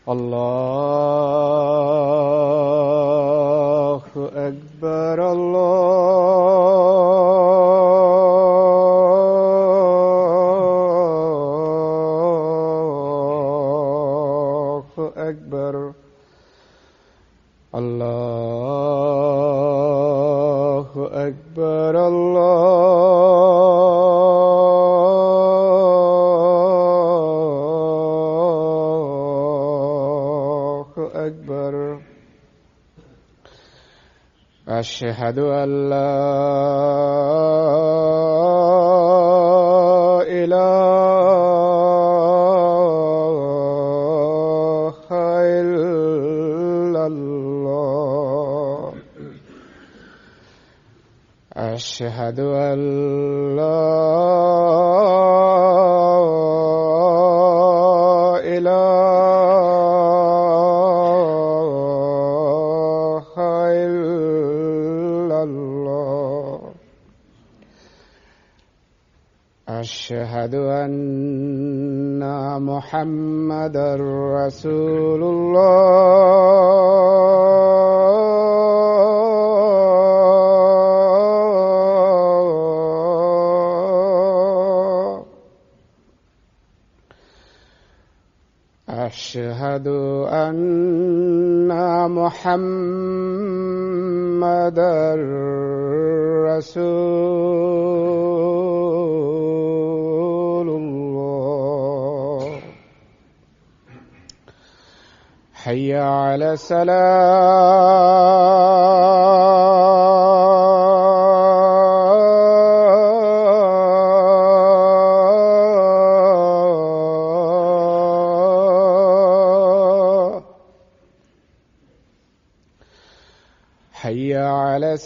الله أكبر الله أكبر الله أكبر الله أكبر. أشهد أن لا إله إلا الله. أشهد أن لا إله إلا الله. أشهد أن محمدًا رسول الله. أشهد أن محمدًا رسول الله. حي على الصلاة. حي على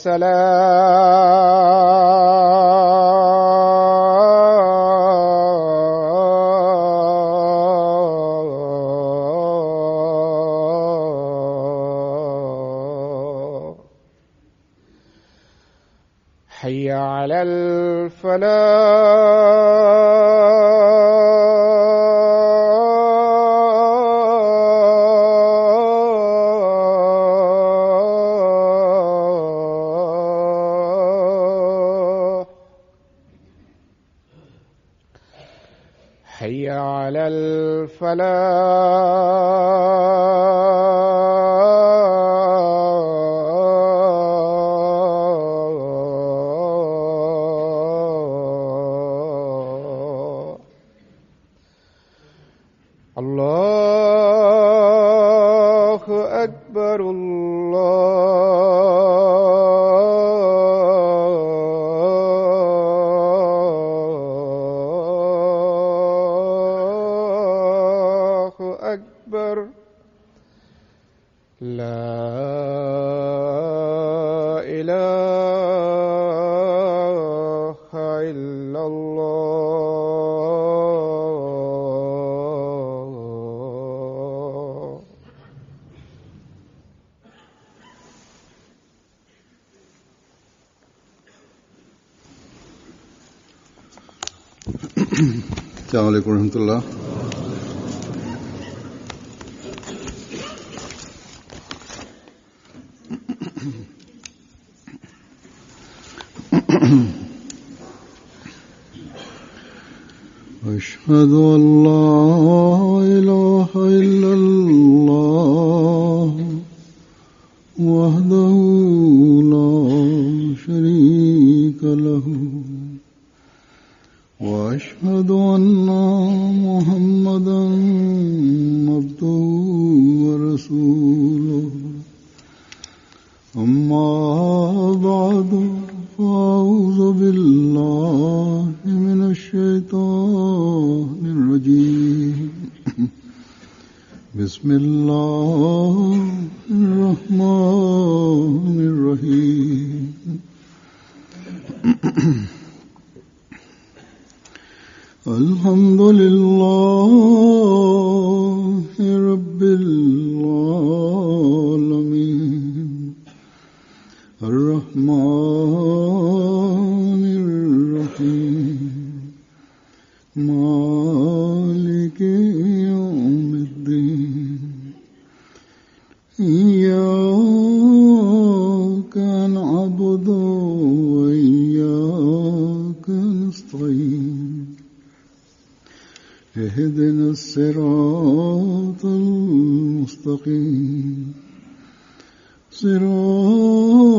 السلام. حي على الفلاح. حي على الفلاح. الله أكبر الله أكبر. لا إله إلا الله. السلام عليكم ورحمة الله. أشهد أن لا إله إلا الله وحده لا شريك له وأشهد أن محمدًا عبده ورسوله. أما بعد فأعوذ بالله من الشيطان الرجيم. بسم الله الرحمن الرحيم. الحمد لله رب العالمين الرحمن الرحيم مالك يوم الدين إياك نعبد وإياك نستعين اهدنا الصراط المستقيم صراط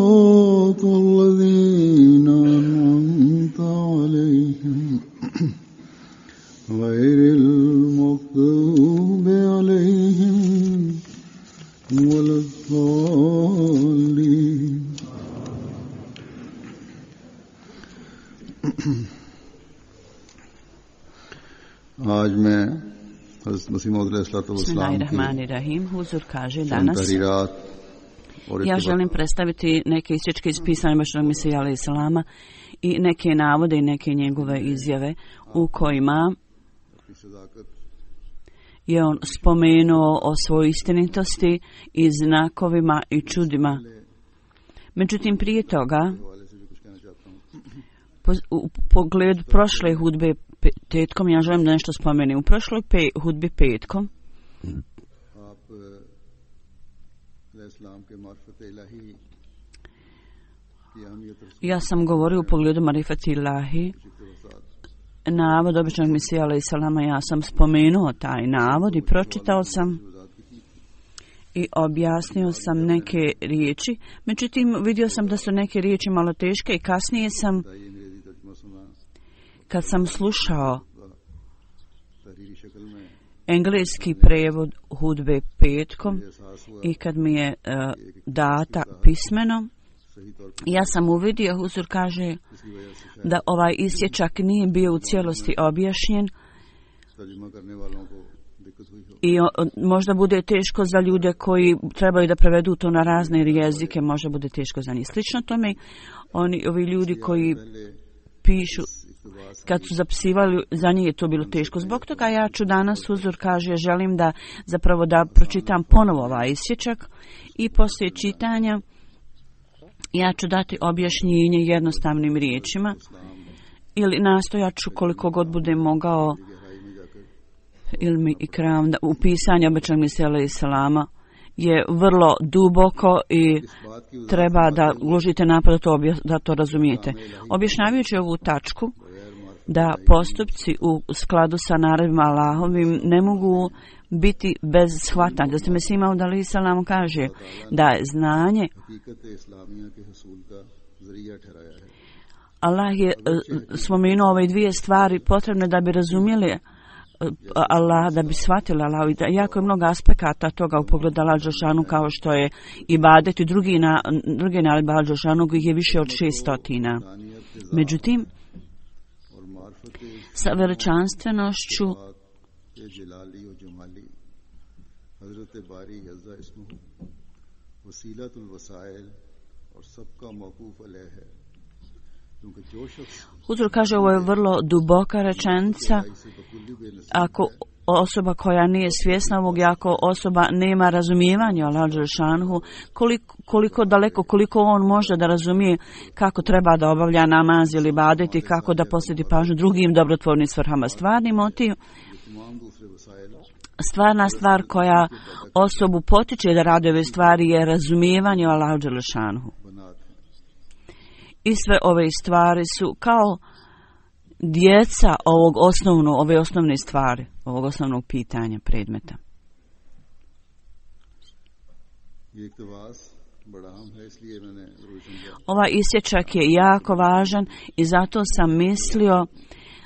الذين أنعمت عليهم غير المغضوب عليهم ولا الضالين. आज मैं हज़रत मसीह मौद अलैहिस्सलाम Bismillahirrahmanirrahim. Huzur kaže danas ja želim predstaviti neke isječke iz pisanja Božjeg Mesija alejhi selama i neke navode i neke njegove izjave u kojima je on spomenuo o svojoj istinitosti i znakovima i čudima. Međutim, prije toga, u pogledu prošle hudbe petkom, ja želim da nešto spomenem. U prošloj hudbi petkom ja sam govorio u pogledu Marifati Ilahi, navod običnog Mesija alejhi selama, ja sam spomenuo taj navod i pročitao sam i objasnio sam neke riječi. Međutim, vidio sam da su neke riječi malo teške i kasnije sam, kad sam slušao engleski prevod hudbe petkom i kad mi je data pismeno, ja sam uvidio, Huzur kaže, da ovaj isječak nije bio u cijelosti objašnjen i možda bude teško za ljude koji trebaju da prevedu to na razne jezike, možda bude teško za njih. Slično tome, ovi ljudi koji pišu, kad su zapisivali, za njih je to bilo teško. Zbog toga ja ću danas, Huzur kaže, želim da zapravo da pročitam ponovo ovaj isječak i poslije čitanja ja ću dati objašnjenje jednostavnim riječima ili nastojat ću koliko god budem mogao ilmi ikram u pisanju običnog Mesija alejhi selama je vrlo duboko i treba da uložite napad da to razumijete. Objašnjavajući ovu tačku da postupci u skladu sa naredbama Allahovim ne mogu biti bez shvatanja. Da se Mesija Maud alejhi selam kaže da je znanje, Allah je spomenuo ove dvije stvari potrebne da bi razumjeli Allah, da bi shvatili Allah. Jako je mnogo aspekata toga u pogledu Allah dželešanu, kao što je ibadet i druge naredbe Allah dželešanu, ih je više od 600. Međutim, sa veličanstvenošću Huzur kaže, ovo je vrlo duboka rečenica. Ako osoba koja nije svjesna ovog, ako osoba nema razumijevanja Allah dželešanu, koliko daleko, koliko on može da razumije kako treba da obavlja namaz ili ibadet i kako da posveti pažnju drugim dobrotvornim svrhama. Stvarni motiv, stvarna stvar koja osobu potiče da radi ove stvari je razumijevanje Allah dželešanu. I sve ove stvari su kao djeca ove osnovne stvari, ovog osnovnog pitanja, predmeta. Ovaj isječak je jako važan i zato sam mislio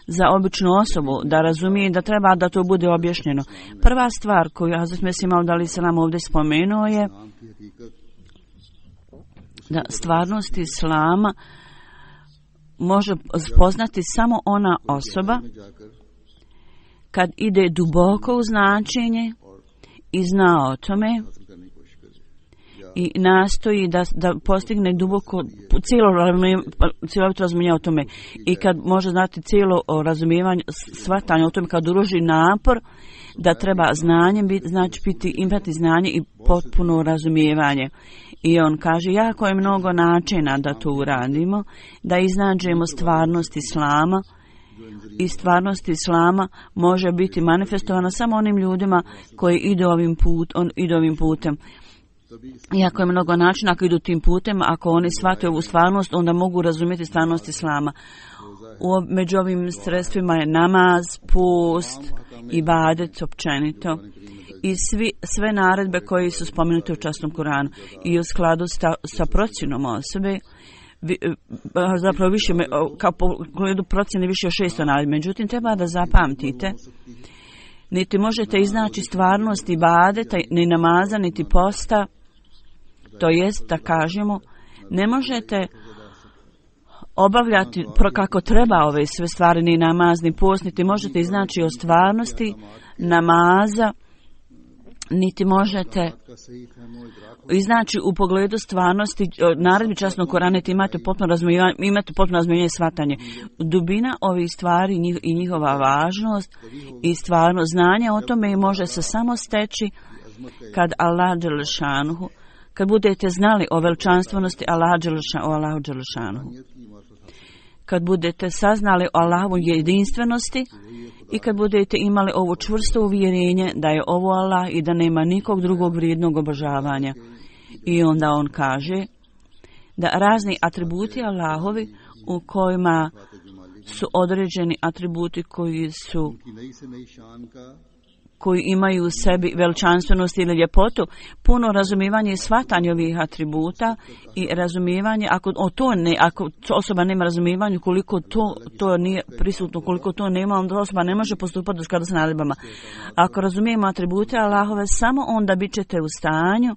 za običnu osobu da razumije da treba da to bude objašnjeno. Prva stvar koju Hazret Mesih Maud alejhi selam ovdje spomenuo je da stvarnost Islama može spoznati samo ona osoba kad ide duboko u značenje i zna o tome i nastoji da postigne duboko cjelovito razumijevanje o tome i kad može znati cijelo razumijevanje, shvatanje o tome, kad uloži napor da treba znanjem imati znanje i potpuno razumijevanje. I on kaže, jako je mnogo načina da to uradimo, da iznađemo stvarnost Islama, i stvarnost Islama može biti manifestovana samo onim ljudima koji idu ovim putem. Iako je mnogo načina ako idu tim putem, ako oni shvate ovu stvarnost, onda mogu razumjeti stvarnost Islama. Među ovim sredstvima je namaz, post, ibadet općenito i sve naredbe koje su spomenute u časnom Kuranu i u skladu sa procjenom osobe, zapravo više, kao pogledu procjene više od 600 naredbe. Međutim, treba da zapamtite, niti možete iznaći stvarnost ibadeta, ni namaza, niti posta, to jest, da kažemo, ne možete obavljati kako treba ove sve stvari, ni namaz, ni post, niti možete iznaći o stvarnosti namaza, niti možete iznaći u pogledu stvarnosti naredbi časnog Korana, niti imate potpuno razumijevanje i shvatanje. Dubina ovih stvari i njihova važnost i stvarno znanje o tome može se samo steći kad Allah dželešanuhu, kad budete znali o veličanstvenosti Allahu dželešanuhu, kad budete saznali o Allahovoj jedinstvenosti i kad budete imali ovo čvrsto uvjerenje da je ovo Allah i da nema nikog drugog vrijednog obožavanja. I onda on kaže da razni atributi Allahovi u kojima su određeni atributi koji imaju u sebi veličanstvenost ili ljepotu, puno razumijevanje i shvatanje ovih atributa i razumijevanje, ako osoba nema razumijevanja, koliko to nije prisutno, koliko to nema, onda osoba ne može postupati u skladu s naredbama. Ako razumijemo atribute Allahove, samo onda bit ćete u stanju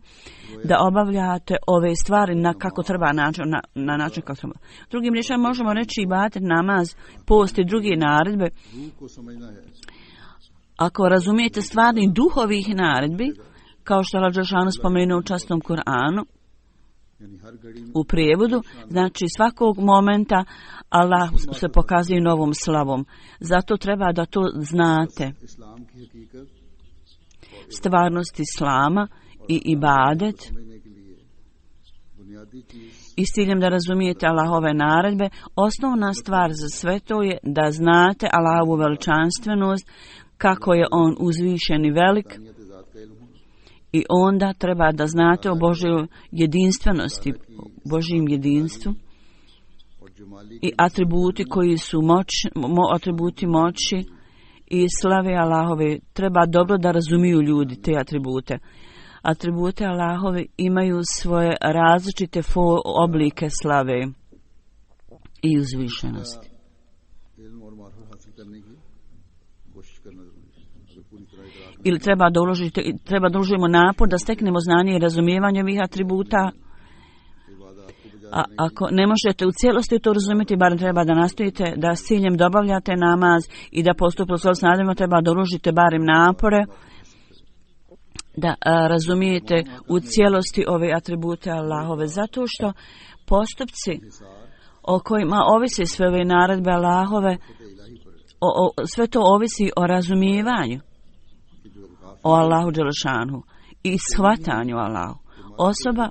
da obavljate ove stvari na kako treba na način kako treba. Drugim riječima možemo reći ibadet, namaz, post i druge naredbe. Ako razumijete stvarni duh ovih naredbi, kao što Allah dželešanu spomenuo u časnom Kur'anu, u prijevodu, znači svakog momenta Allah se pokazuje novom slavom. Zato treba da to znate. Stvarnost Islama i ibadet i s ciljem da razumijete Allahove naredbe, osnovna stvar za sve to je da znate Allahovu veličanstvenost, kako je on uzvišen i velik, i onda treba da znate o Božjoj jedinstvenosti, Božjim jedinstvu i atributi koji su atributi moći i slave Allahove. Treba dobro da razumiju ljudi te atribute. Atribute Allahove imaju svoje različite oblike slave i uzvišenosti. Ili treba da uložimo napor da steknemo znanje i razumijevanje ovih atributa. A ako ne možete u cijelosti to razumjeti, barem treba da nastojite da s ciljem dobavljate namaz i da postupite s nadima, treba da uložite barem napore da razumijete u cijelosti ove atribute Allahove. Zato što postupci o kojima ovisi sve ove naredbe Allahove, sve to ovisi o razumijevanju o Allahu dželešanu i shvatanju Allahu. Osoba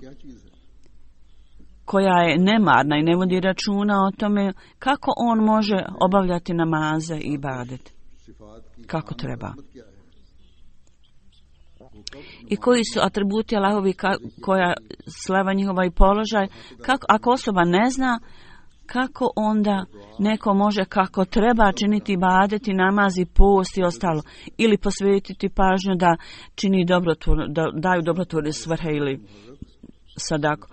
koja je nemarna i ne vodi računa o tome kako on može obavljati namaze i ibadet kako treba. I koji su atributi Allahovi, koja slava njihova i položaj, ako osoba ne zna, kako onda neko može kako treba činiti ibadet i namaz i post i ostalo, ili posvetiti pažnju da čini da daju dobrotvorne svrhe ili sadaku.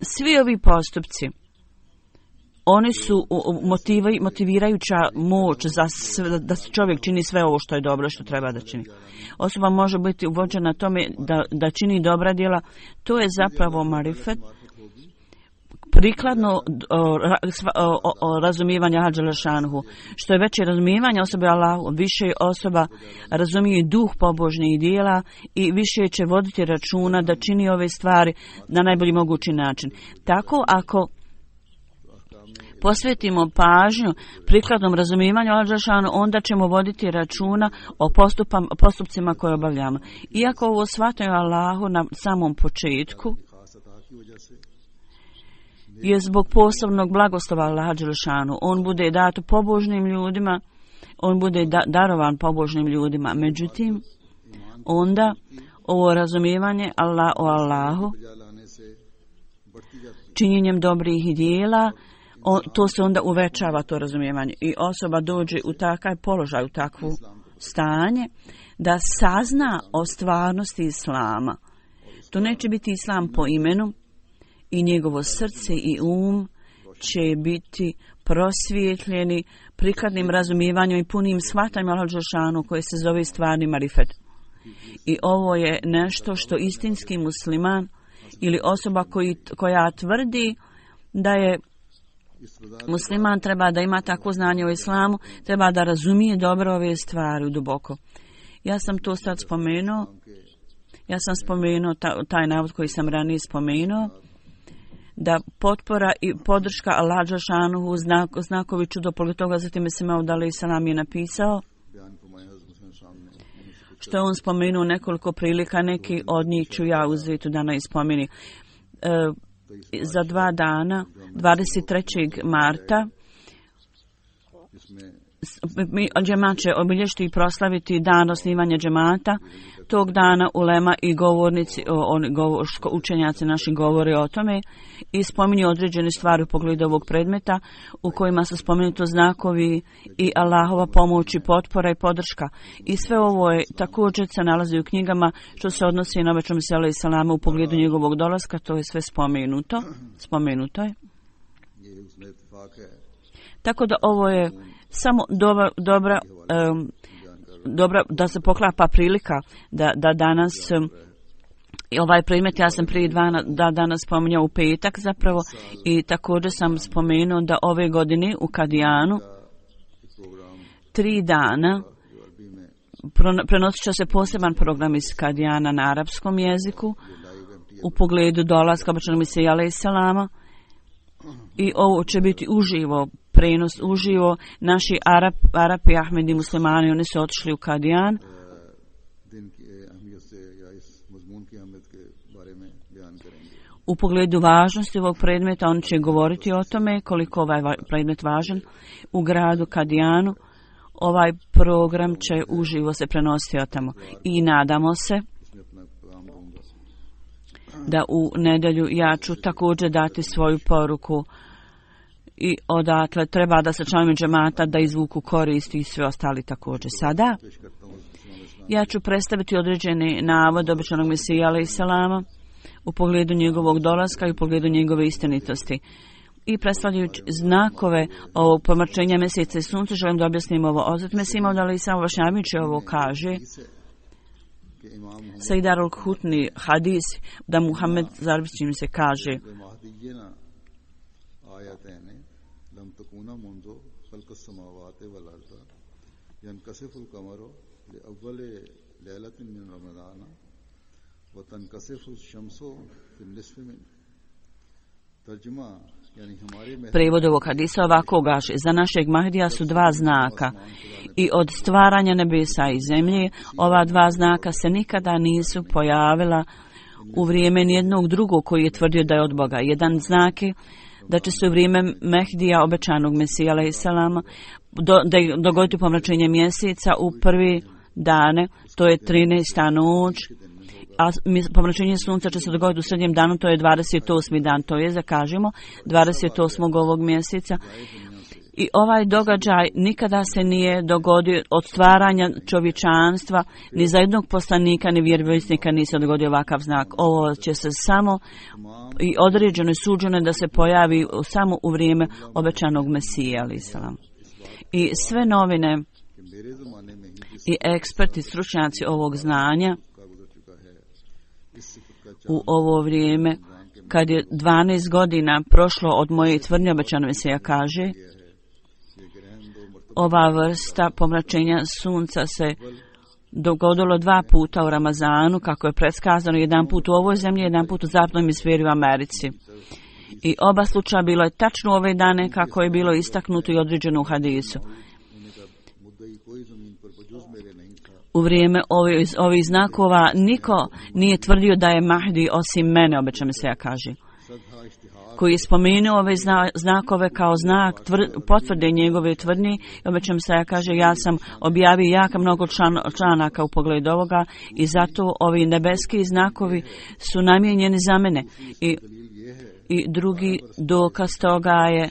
Svi ovi postupci, oni su motivirajuća moć da čovjek čini sve ovo što je dobro, što treba da čini. Osoba može biti uvođena tome da čini dobra djela. To je zapravo marifet, prikladno razumijevanje Allaha dželešanuhu. Što je veće razumijevanje osobe Allahu, više osoba razumije duh pobožnih djela i više će voditi računa da čini ove stvari na najbolji mogući način. Tako ako posvetimo pažnju prikladnom razumijevanju Allaha dželešanuhu, onda ćemo voditi računa o postupcima koje obavljamo. Iako ovo shvataju Allahu na samom početku, je zbog posebnog blagoslova Allaha dželešanu. On bude dat pobožnim ljudima, on bude darovan pobožnim ljudima. Međutim, onda ovo razumijevanje Allah o Allahu, činjenjem dobrih dijela, to se onda uvećava to razumijevanje i osoba dođe u takav položaj, u takvu stanje da sazna o stvarnosti Islama. To neće biti Islam po imenu i njegovo srce i će biti prosvjetljeni prikladnim razumijevanjem i punim shvatanjem Allaha dželešanu koje se zove stvarni marifet. I ovo je nešto što istinski musliman ili osoba koja tvrdi da je musliman treba da ima takvo znanje o islamu, treba da razumije dobro ove stvari duboko. Ja sam to sad spomenuo. Ja sam spomenuo taj navod koji sam ranije spomenuo, da potpora i podrška Allaha dželešanu znakovi čudoplod toga, zatim je Maud alejhi selam je napisao, što je on spomenuo nekoliko prilika, neki od njih ću ja uzeti dana i spomeni. Za 2 dana, 23. marta, džemat će obilježiti i proslaviti dan osnivanja džemata. Tog dana ulema i govornici, učenjaci naši govore o tome i spominju određene stvari u pogledu ovog predmeta u kojima su spomenuti znakovi i Allahova pomoć i potpora i podrška. I sve ovo je također se nalazi u knjigama što se odnosi na obećanog Mesiju alejhi selama u pogledu njegovog dolaska, to je sve spomenuto je. Tako da ovo je samo dobra da se poklapa prilika da danas ovaj predmet ja sam prije 2 dana spominjao u petak zapravo i također sam spomenuo da ove godine u Kadijanu 3 dana prenosit će se poseban program iz Kadijana na arapskom jeziku u pogledu dolaska obećanog Mesije alejhi selama i ovo će biti uživo, prenos uživo. Naši Arapi, Ahmedi, muslimani, oni su otišli u Kadijan. U pogledu važnosti ovog predmeta on će govoriti o tome koliko ovaj predmet važan u gradu Kadijanu. Ovaj program će uživo se prenositi od tamo i nadamo se da u nedjelju ja ću također dati svoju poruku i odatle treba da se članovi džemata da izvuku koristi i sve ostali također. Sada ja ću predstaviti određeni navod obećanog Mesija alejhi selama u pogledu njegovog dolaska i u pogledu njegove istinitosti. I predstavljajući znakove ovog pomračenja mjeseca i sunca, želim da objasnim ovo. Ozat Mesija Maud alejhi selam Vašnjamić ovo kaže, Sayyid al-Hutni hadis, da Muhammed Zarbićim se kaže, Prevod ovog hadisa ovako kaže: za našeg Mahdija su 2 znaka i od stvaranja nebesa i zemlje ova 2 znaka se nikada nisu pojavila u vrijeme nijednog drugog koji je tvrdio da je od Boga. Jedan znak je da će se u vrijeme Mehdija, obećanog Mesija alejhi selama, dogoditi pomračenje mjeseca u prvi dane, to je 13. noć, a pomračenje sunca će se dogoditi u srednjem danu, to je 28. dan, to je, zakažemo, 28. ovog mjeseca. I ovaj događaj nikada se nije dogodio od stvaranja čovječanstva, ni za jednog poslanika, ni vjerovjesnika nije se dogodio ovakav znak. Ovo će se samo i određeno i suđeno da se pojavi samo u vrijeme obećanog Mesija alejhi selam. I sve novine i eksperti, stručnjaci ovog znanja u ovo vrijeme, kad je 12 godina prošlo od moje tvrdnje, obećanog Mesija kaže, ova vrsta pomračenja sunca se dogodilo 2 puta u Ramazanu, kako je predskazano, 1 put u ovoj zemlji, 1 put u zapadnoj hemisferi u Americi. I oba slučaja bilo je tačno ove dane kako je bilo istaknuto i određeno u hadisu. U vrijeme ovih znakova niko nije tvrdio da je Mahdi osim mene, obećanog Mesija kaže. koji je spomenuo ove znakove kao znak potvrde njegove tvrdnje. I obećam se, kaže, ja sam objavio jako mnogo članaka u pogledu ovoga i zato ovi nebeski znakovi su namijenjeni za mene. I drugi dokaz toga je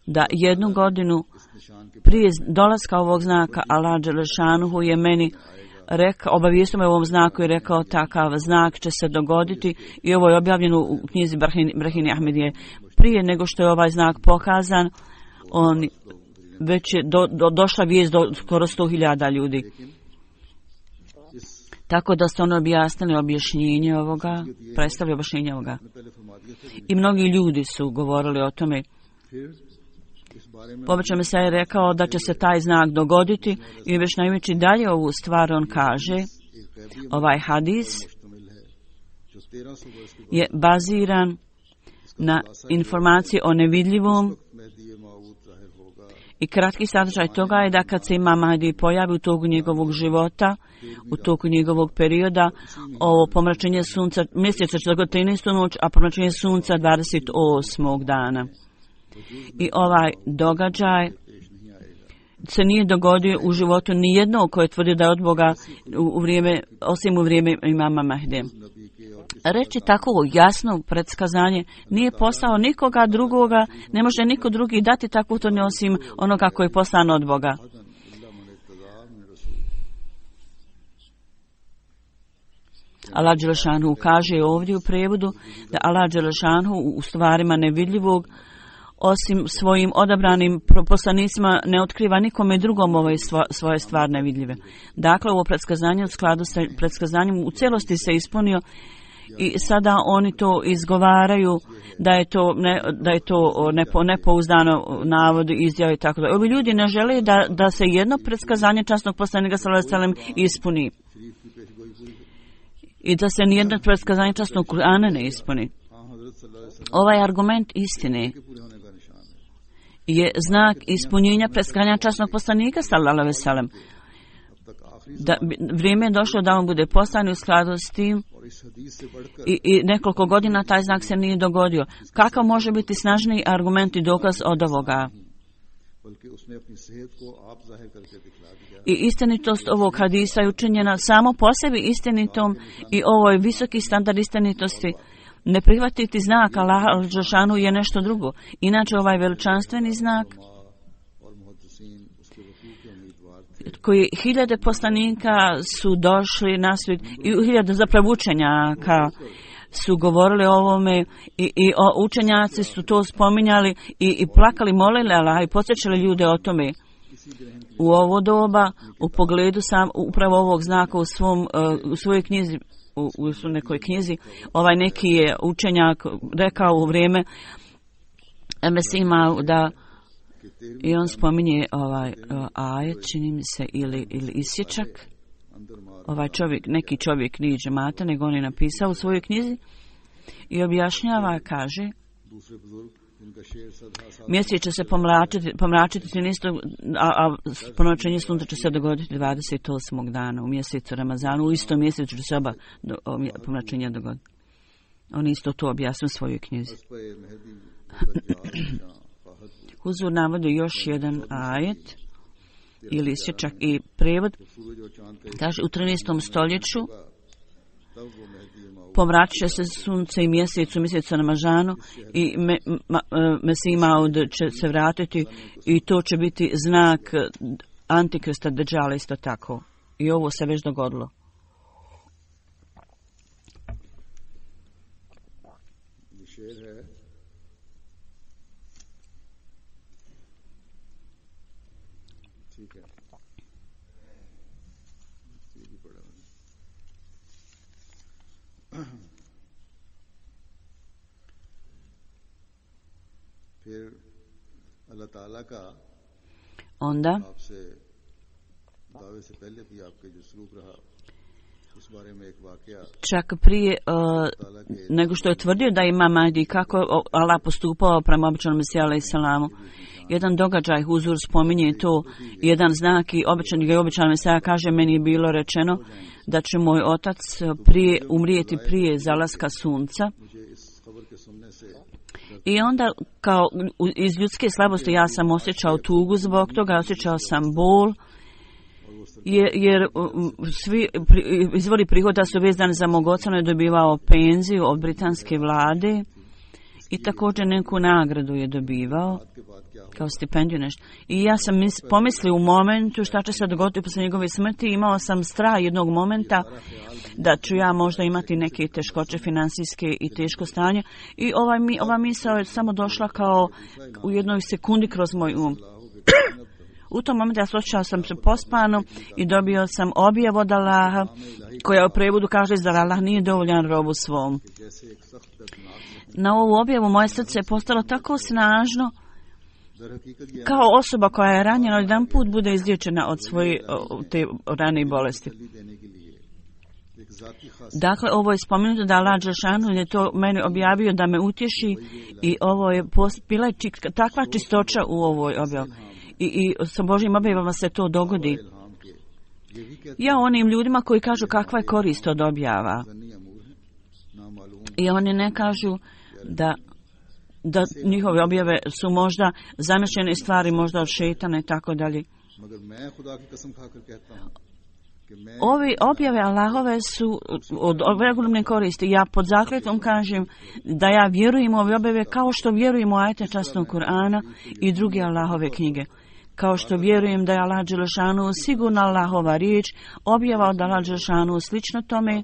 da 1 godinu prije dolaska ovog znaka Allah Đelešanuhu je meni obavijestio me o ovom znaku i rekao takav znak će se dogoditi i ovo je objavljeno u knjizi Brahini Ahmedije. Prije nego što je ovaj znak pokazan, već je došla vijest do skoro 100.000 ljudi. Tako da ste objasnili objašnjenje ovoga, predstavili objašnjenje ovoga. I mnogi ljudi su govorili o tome. Obećam se je rekao da će se taj znak dogoditi i već najveći dalje ovu stvar on kaže, ovaj hadis je baziran na informaciji o nevidljivom i kratki sadržaj toga je da kad se Imam Mahdi pojavi u toku njegovog života, u toku njegovog perioda, ovo pomračenje sunca, mjeseca će dogoditi 13. noć, a pomračenje sunca 28. dana. I ovaj događaj se nije dogodio u životu nijednog koji je tvrdio da je od Boga osim u vrijeme Imama Mahdi. Reći tako jasno predskazanje nije poslao nikoga drugoga, ne može niko drugi dati tako to ne osim onoga koji je poslan od Boga. Allah Đelešanhu kaže ovdje u prevodu da Allah Đelešanhu u stvarima nevidljivog osim svojim odabranim poslanicima ne otkriva nikome drugom svoje stvar nevidljive. Dakle, ovo predskazanje u skladu sa predskazanjem u cijelosti se ispunio i sada oni to izgovaraju da je to nepouzdano navod, izjave i tako da. Ovi ljudi ne žele da se jedno predskazanje časnog poslanika sallallahu alejhi ve sellem ispuni i da se nijedno predskazanje časnog Kur'ana ne ispuni. Ovaj argument istine je znak ispunjenja predskazanja časnog poslanika sallallahu alejhi ve sellem. Vrijeme je došlo da on bude poslan u skladu s tim i nekoliko godina taj znak se nije dogodio. Kakav može biti snažniji argument i dokaz od ovoga? I istinitost ovog hadisa je učinjena samo po sebi istinitom i ovo je visoki standard istinitosti. Ne prihvatiti znak Allaha al-Đelešanu je nešto drugo. Inače ovaj veličanstveni znak koji 1000 poslanika su došli na svijet i 1000 zapravo učenjaka su govorili o ovome i učenjaci su to spominjali i plakali, molili Allaha i podsjećali ljude o tome. U ovo doba, u pogledu upravo ovog znaka u svojoj knjizi, u nekoj knjizi, ovaj neki je učenjak rekao u vrijeme Mesima da i on spominje ovaj ajet, čini mi se, ili isječak. Ovaj čovjek, neki čovjek nije džemata, nego on je napisao u svojoj knjizi i objašnjava, kaže, mjesec će se pomračiti 13. a pomračenje sunca će se dogoditi 28. dana u mjesecu Ramazanu. U istom mjesecu će se oba pomračenja dogoditi. On isto to objasnio u svojoj knjizi. Huzur navodi još jedan ajet ili isječak i prevod. Kaže, u 13. stoljeću pomračit će se sunce i mjesecu Ramazanu i Mesih Maud će se vratiti i to će biti znak Antikrista Dejjala isto tako. I ovo se već dogodilo. Onda čak prije nego što je tvrdio da ima Mahdi, kako Allah postupao prema običanom Mesiju alejselamu, jedan događaj Huzur spominje to, jedan znak i običan Mesija kaže, meni je bilo rečeno da će moj otac umrijeti prije zalaska sunca I onda kao iz ljudske slabosti ja sam osjećao tugu zbog toga, osjećao sam bol, jer svi izvori prihoda su vezani za mog oca, on je dobivao penziju od britanske vlade i također neku nagradu je dobivao kao stipendiju nešto. I ja sam pomislio u momentu šta će se dogoditi posle njegove smrti, imao sam strah jednog momenta da ću ja možda imati neke teškoće financijske i teško stanje. I ova misao je samo došla kao u jednoj sekundi kroz moj um. U tom momentu ja osjećao sam se pospano i dobio sam objavu od Allaha koja u prevodu kaže da Allah nije dovoljan robu svom. Na ovu objavu moje srce je postalo tako snažno kao osoba koja je ranjena jedan put bude izliječena od svoje te rane bolesti. Dakle, ovo je spomenuto da Allah Đelešanu je to meni objavio da me utješi i ovo je bila je takva čistoća u ovoj objavi. I sa Božjim objavama se to dogodi. Ja onim ljudima koji kažu kakva je korist od objava. I oni ne kažu da njihove objave su možda zamišljene stvari, možda od šejtana i tako dalje. Ovi objave Allahove su od regularne koristi. Ja pod zakletvom kažem da ja vjerujem u ove objave kao što vjerujem u ajete časnog Kur'ana i druge Allahove knjige. Kao što vjerujem da je Allah Đelešanu sigurno Allahova riječ, objava od Allah Đelešanu slično tome.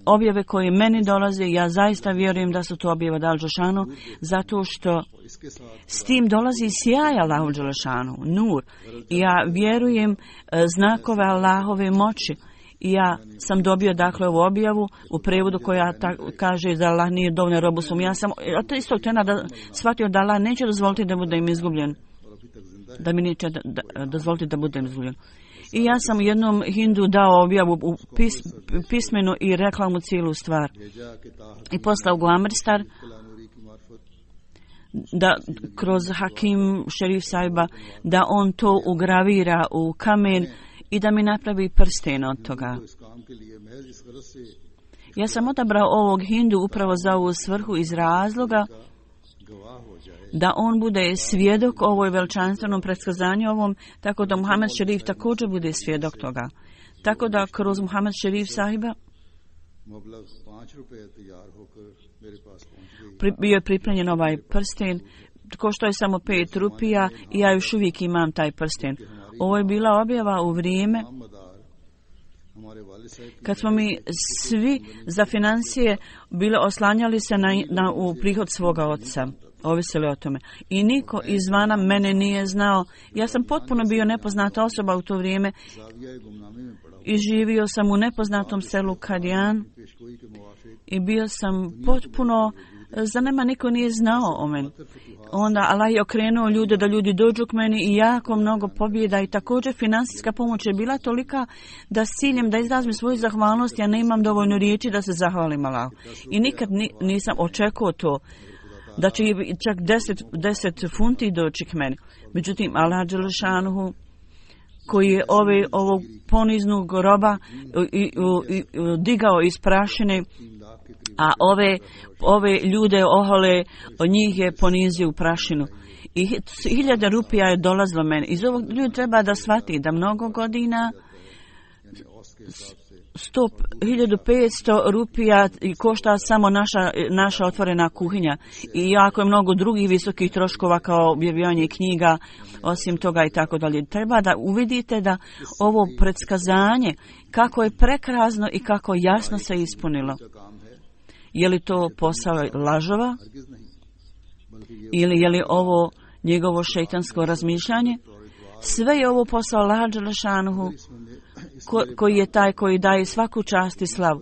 Objave koje meni dolaze, ja zaista vjerujem da su to objave od Allah Đelešanu, zato što s tim dolazi sjaj Allahu Đelešanu, nur. I ja vjerujem znakove Allahove moći. I ja sam dobio dakle ovu objavu u prevodu koja kaže da Allah nije dovoljno robu svom. Ja sam od istog trena shvatio da Allah neće dozvoliti da budem izgubljen. Da mi neće dozvoliti da budem izgubljen. I ja sam jednom Hindu dao objavu u pismenu i rekla mu cijelu stvar. I poslao go Amristar da kroz Hakim Šerif Sahiba da on to ugravira u kamen i da mi napravi prsten od toga. Ja sam odabrao ovog Hindu upravo za ovu svrhu iz razloga da on bude svjedok ovoj veličanstvenom predskazanju ovom, tako da Muhammed Šerif također bude svjedok toga. Tako da kroz Muhammed Šerif Sahiba bio je pripremljen ovaj prsten, koštao je samo 5 rupija i ja još uvijek imam taj prsten. Ovo je bila objava u vrijeme kad smo mi svi za financije bili oslanjali se u prihod svoga oca. Ovisili o tome. I niko izvana mene nije znao. Ja sam potpuno bio nepoznata osoba u to vrijeme i živio sam u nepoznatom selu Kadijan i bio sam potpuno, za nema niko nije znao o meni. Onda Allah je okrenuo ljude da ljudi dođu k meni i jako mnogo pobjeda i također financijska pomoć je bila tolika da s ciljem da izrazim svoju zahvalnost ja ne imam dovoljno riječi da se zahvalim Allahu. I nikad nisam očekao to da će čak 10 funti doći k meni. Međutim, Allah Đelešanuhu, koji je ovog poniznog roba digao iz prašine, a ove ljude ohole, od njih je ponizio u prašinu. I 1000 rupija je dolazilo meni. Iz ovog ljudi treba da shvati da mnogo godina 1500 rupija košta samo naša otvorena kuhinja i jako je mnogo drugih visokih troškova kao objavljivanje knjiga, osim toga i tako dalje. Treba da uvidite da ovo predskazanje kako je prekrasno i kako jasno se ispunilo. Je li to posao lažova ili je li ovo njegovo šejtansko razmišljanje? Sve je ovo posao Allaha Đelešanuhu koji je taj koji daje svaku čast i slavu.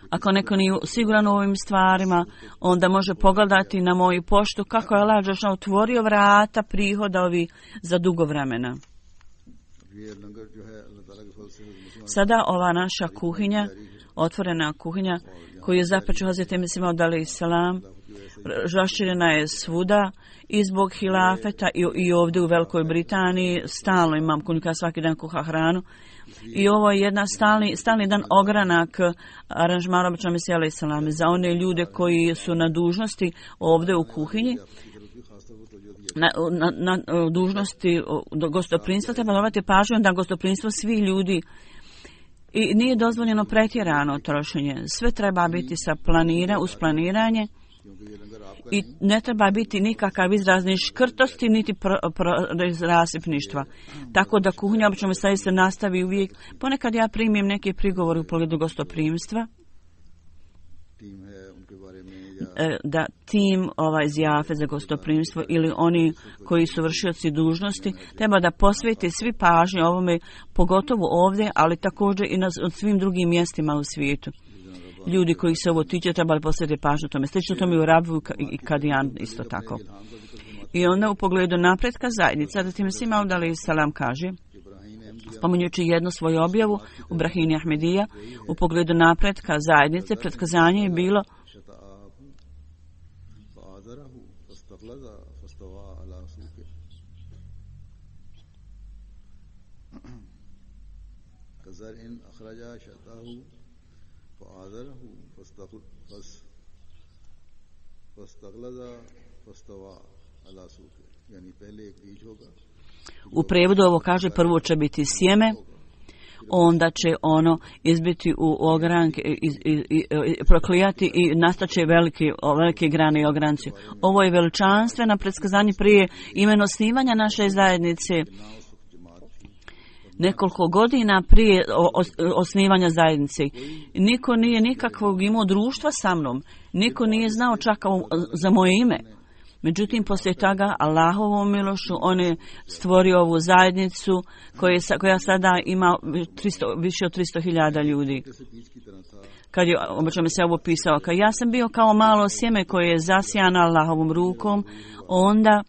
Ako neko nije siguran u ovim stvarima, onda može pogledati na moju poštu kako je Allah Đelešanuhu otvorio vrata prihoda ovi za dugo vremena. Sada ova naša kuhinja otvorena kuhinja koju je započeo Hazreti Mesih Maud alejhi selam, raširena je svuda i zbog hilafeta i ovdje u Velikoj Britaniji stalno imam kuhinju koja svaki dan kuha hranu. I ovo je stalni jedan ogranak aranžmana običnog Mesija alejhi selam za one ljude koji su na dužnosti ovdje u kuhinji. Na dužnosti gostoprimstva treba davati pažnju da gostoprimstvo svih ljudi i nije dozvoljeno pretjerano trošenje. Sve treba biti uz planiranje i ne treba biti nikakav izraz ni škrtosti niti rasipništva. Tako da kuhinja obično se nastavi uvijek. Ponekad ja primim neke prigovore u pogledu gostoprimstva. Da tim zjafe za gostoprimstvo ili oni koji su vršioci dužnosti treba da posvete svi pažnje ovome, pogotovo ovdje, ali također i na svim drugim mjestima u svijetu. Ljudi koji se ovo tiče trebali posvetiti pažnju tome. Slično tome i u Rabu i Kadijan isto tako. I onda u pogledu napretka zajednica, da time Mesih Maud alejhi selam kaže, spominjući jednu svoju objavu u Brahini Ahmedija, u pogledu napretka zajednice, pretkazanje je bilo u prevodu ovo kaže prvo će biti sjeme, onda će ono izbiti u ogranke i proklijati i nastaće velike grane i ogranci. Ovo je veličanstveno predskazanje prije imeno osnivanja naše zajednice. Nekoliko godina prije osnivanja zajednice. Niko nije nikakvog imao društva sa mnom. Niko nije znao čak za moje ime. Međutim, poslije toga, Allahovom milošću, on je stvorio ovu zajednicu koja sada ima više od 300.000 ljudi. Kad je, obično se ovo pisao, kad ja sam bio kao malo sjeme koje je zasijano Allahovom rukom, onda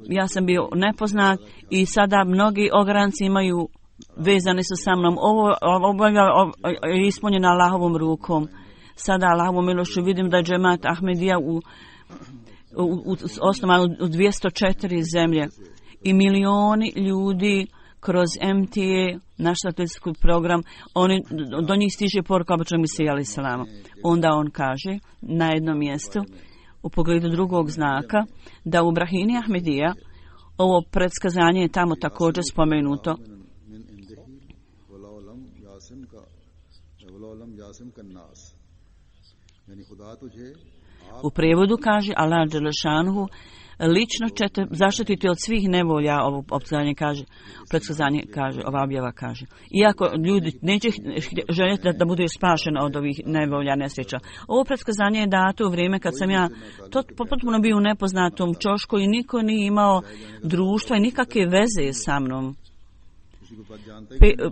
ja sam bio nepoznat i sada mnogi ogranci vezani su sa mnom. Ovo je ispunjeno Allahovom rukom. Sada Allahovom milošću vidim da je džemat Ahmedija osnovan u 204 zemlje i milioni ljudi kroz MTA, naš satelitski program, do njih stiže poruka običnog Mesija alejhi selama. Onda on kaže na jednom mjestu u pogledu drugog znaka da u Brahini Ahmedija ovo predskazanje je tamo također spomenuto. U prijevodu kaže Allah dželešanuhu, lično ćete zaštititi od svih nevolja, ovo predskazanje kaže, ova objava kaže. Iako ljudi neće željeti da bude spašen od ovih nevolja, nesreća. Ovo predskazanje je dato u vrijeme kad sam ja potpuno bio u nepoznatom čošku i niko nije imao društva i nikakve veze sa mnom.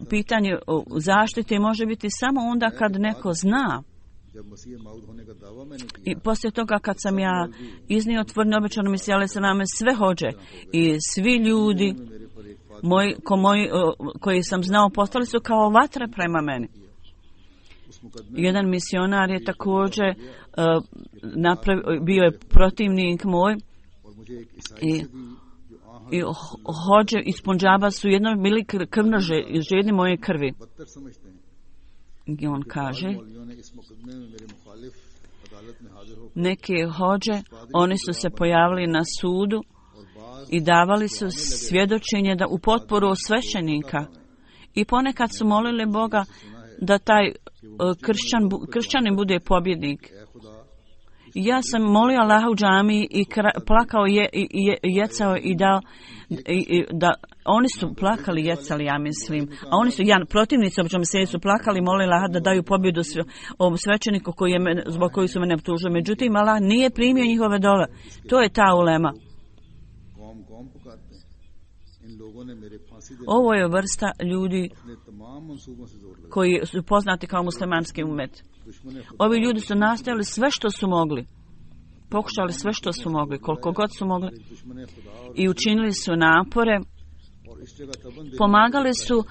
Pitanje zaštite može biti samo onda kad neko zna. I poslije toga kad sam ja iznio tvrdnju obećanu Mesija alejhi selam sve hođe i svi ljudi koji sam znao postali su kao vatra prema meni. Jedan misionar je također bio je protivnik moj i hođe iz Punjaba su jednom bili krvnože i žedni moje krvi. I on kaže, neke hođe, oni su se pojavili na sudu i davali su svjedočenje da u potporu svećenika. I ponekad su molili Boga da taj kršćanin bude pobjednik. Ja sam molio Allaha u džamiji i plakao i jecao i dao da oni su plakali, jecali, ja mislim, a oni su, protivnici obično su plakali, molili Allaha da daju pobjedu ovom svećeniku zbog koji su mene optužili. Međutim, Allah nije primio njihove dove. To je ta ulema. Ovo je vrsta ljudi koji su poznati kao muslimanski umet. Ovi ljudi su nastavili sve što su mogli. Pokušali sve što su mogli, koliko god su mogli. I učinili su napore pomagali su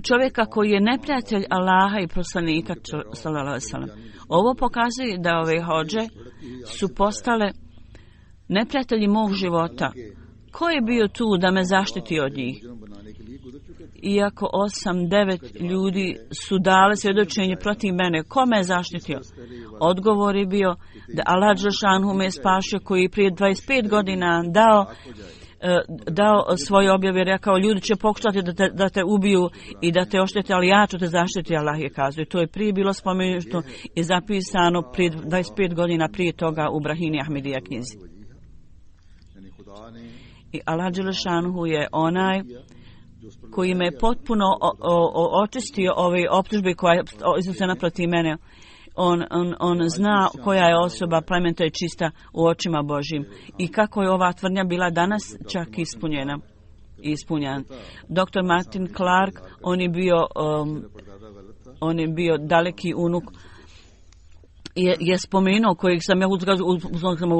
čovjeka koji je neprijatelj Allaha i poslanika sallallahu alejhi ve sellem. Ovo pokazuje da ove hodže su postale neprijatelji mog života. Ko je bio tu da me zaštiti od njih? Iako 8-9 ljudi su dali svjedočenje protiv mene, ko me je zaštitio? Odgovor je bio da Allah dželešanu me spašio, koji prije 25 godina dao svoje objave, rekao ljudi će pokušati da te ubiju i da te oštete, ali ja ću te zaštiti, Allah je kazao. To je prije bilo spomenuto i zapisano prije 25 godina prije toga u Brahini Ahmedija knjizi. I Allah dželešanu je onaj koji me potpuno očistio ove optužbe koja je iznesena protiv mene. On zna koja je osoba plemenita i čista u očima Božjim i kako je ova tvrdnja bila danas čak ispunjena. Dr. Martin Clark, on je bio daleki unuk, je spomenuo, kojeg sam ja u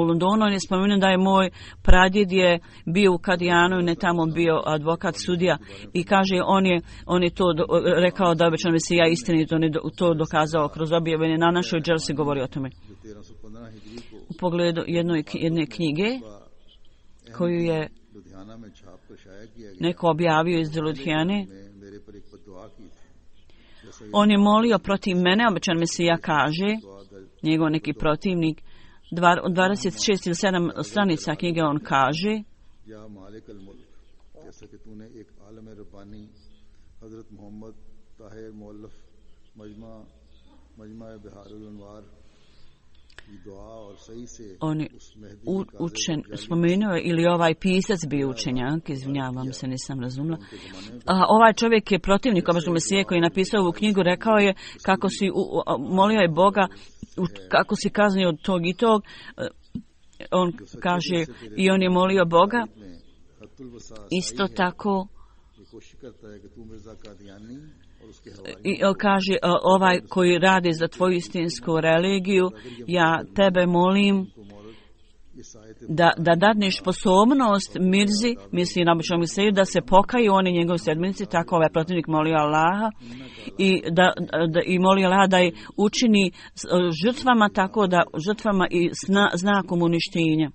Londonu, on je spomenuo da je moj pradjed je bio u Kadijanu i ne tamo bio advokat sudija i kaže on je to rekao da obećan Mesija istinito, on je to dokazao kroz objavljene na našoj dželsi govori o tome. U pogledu jedne knjige koju je neko objavio iz Ludhijane, on je molio protiv mene, obećan Mesija kaže, njegov neki protivnik, 26 ili 7 stranica knjige on kaže on je učen, spomenuo ili ovaj pisac bio učenjak, izvinjavam se, nisam razumela. Ovaj čovjek je protivnik obećanog Mesije koji je napisao ovu knjigu, rekao je kako si molio je Boga, kako si kaznio od tog i tog. On kaže i on je molio Boga isto tako i kaže ovaj koji radi za tvoju istinsku religiju, ja tebe molim da dadneš sposobnost Mirzi, misli na običnom Mesiju, da se pokaju oni njegovi sedmenici, tako ovaj protivnik molio Allaha i molio Allaha da je učini žrtvama tako da žrtvama i znakom uništenja.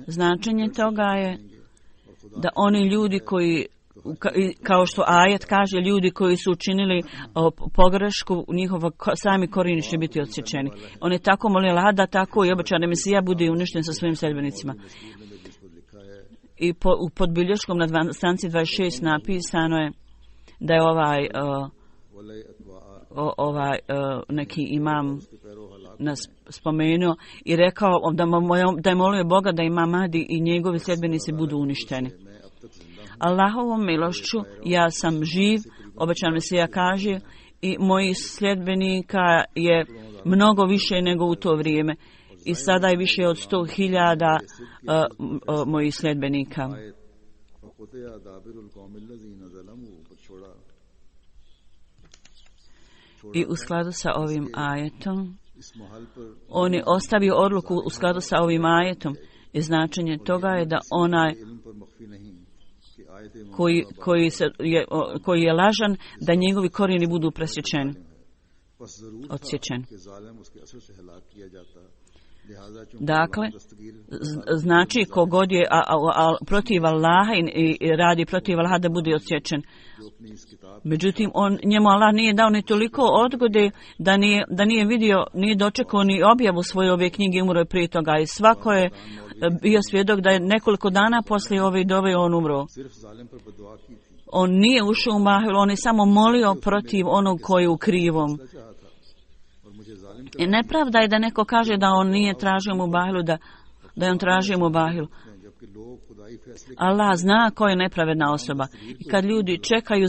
Značenje toga je da oni ljudi koji, kao što ajet kaže, ljudi koji su učinili pogrešku, njihov sami korijeni će biti odsječeni. On je tako molio Allah da tako i obećani Mesija bude uništen sa svojim sljedbenicima. I pod bilješkom na stranici 26 napisano je da je neki imam nas spomenuo i rekao da je molio Boga da Imam Mahdi i njegovi sljedbenici budu uništeni. Allahovom milošću ja sam živ, obećan Mesija kaže, i mojih sljedbenika je mnogo više nego u to vrijeme. I sada je više od 100.000 mojih sljedbenika. I u skladu sa ovim ajetom, on je ostavio odluku u skladu sa ovim ajetom. I značenje toga je da onaj koji je lažan, da njegovi korijeni budu presječeni, odsječeni. Dakle, znači kogod je protiv Allaha i radi protiv Allaha da bude odsječen. Međutim, njemu Allah nije dao ni toliko odgode da nije vidio, nije dočekao ni objavu svoje ove knjige, umro je prije toga i svako je bio svjedok da je nekoliko dana poslije ove dove on umro. On nije ušao u Mahil, on je samo molio protiv onog koji je u krivom. I nepravda je da neko kaže da on nije tražio Mubahilu, da je on tražio Mubahilu. Allah zna ko je nepravedna osoba. I kad ljudi čekaju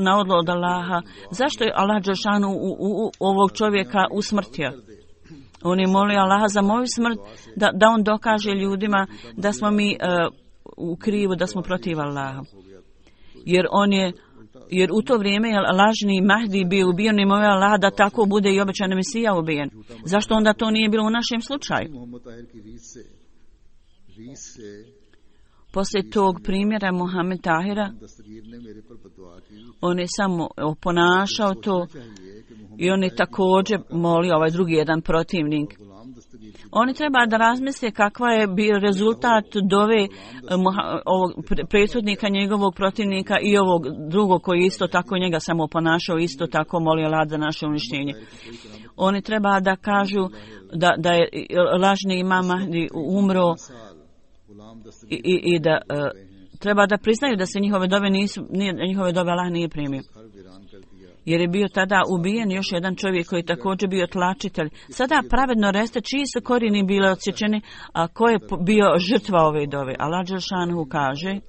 na odluku od Allaha, zašto je Allah dželešanu ovog čovjeka usmrtio? On je molio Allaha za moju smrt, da on dokaže ljudima da smo mi u krivu, da smo protiv Allaha. Jer u to vrijeme je lažni Mahdi bio ubijen i molio Allaha da tako bude i obećani Mesija ubijen. Zašto onda to nije bilo u našem slučaju? Poslije tog primjera Mohamed Tahira, on je samo oponašao to i on je također molio ovaj drugi jedan protivnik. Oni treba da razmisle kakva je bio rezultat dove ovog prethodnika, njegovog protivnika i ovog drugog koji isto tako njega samo oponašao, isto tako molio Allah za naše uništenje. Oni treba da kažu da je lažni imam Mahdi umro i da treba da priznaju da se njihove dove Allah nije primio. Jer je bio tada ubijen još jedan čovjek koji je također bio tlačitelj. Sada pravedno reste čiji su korijeni bili odsječeni, a ko je bio žrtva ove dove. Allah dželšanhu kaže: